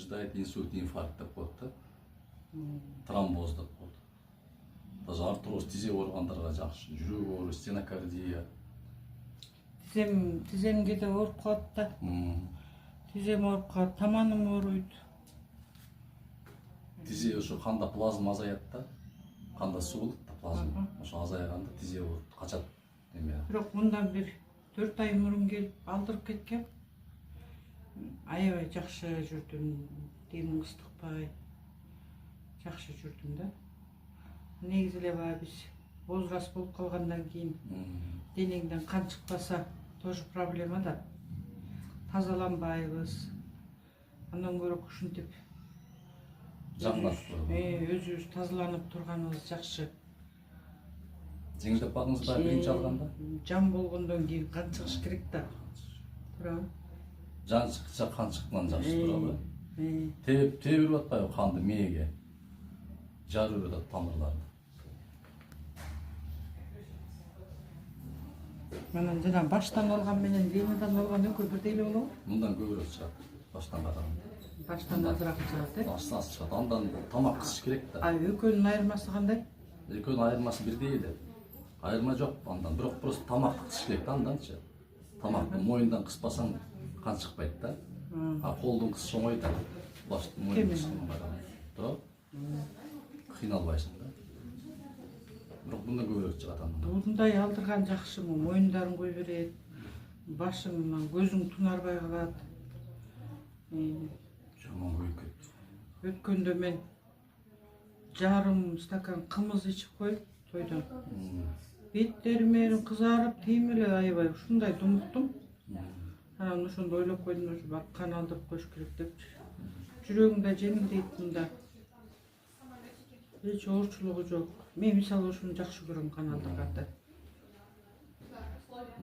повреждает, инсульт, инфаркт деп коет да. Тромбоз деп коет. Даже артроз, тизе ооругандарга жакшы, жүрөк оору, стенокардия. Тиземге де ооруп калат да. Тизем ооруп калат, таманым ооруйт. Тизе ошо канда плазма азаят да. Канда суу болот да плазма. Ошо азайганда тизе ооруп качат. Бирок мындан бир 4 ай мурун келип алдырып кеткем. Аябай жакшы жүрдүм, демим ыстыкпай. Жакшы жүрдүм да. Негизи эле баягы биз возраст болуп калгандан кийин денеңден кан чыкпаса тоже проблема да. Тазаланбайбыз. Андан көрө ушинтип өзүбүз тазаланып турганыбыз жакшы. Жеңдеп багыңыз да биринчи алганда? Жан болгондон кийин кан чыгыш керек да. Туурабы? Жан чыкса кан чыккандан жакшы турабы? Тээ берип атпайбы канды мээге? Жарып берип атат тамырларды. Манан жана баштан алган менен венадан алган экөө бирдей эле болобу? Мындан көбүрөөк чыгат. Баштан караганда. Баштан азыраак чыгат, Баштан аз чыгат. Андан тамак кысыш керек да. Экөөнүн айырмасы кандай? Экөөнүн айырмасы бирдей эле. Айырма жок андан, бирок просто тамак кысыш керек да анданчы. Тамакты моюндан кыспасаң кан чыкпайт да. Колдон кысыш оңой да. Баштан моюндан кысканга караганда. Туурабы? Кыйналбайсың да. Бирок мындан көбүрөөк чыгат андан. Мындай алдырган жакшымы? Моюндарын кой берет. Башыңдан көзүң тунарбай калат. Жаман көйүп кетти. Өткөндө мен жарым стакан кымыз ичип коюп тойдон. Беттерим кызарып, тиим эле аябай ушундай думуктум. Анан ошондо ойлоп койдум, ошо барып кан алдырып коюш керек депчи. Жүрөгүм да жеңилдейт мында. Эч оорчулугу жок. Мен мисалы ушуну жакшы көрөм, кан алдырганды.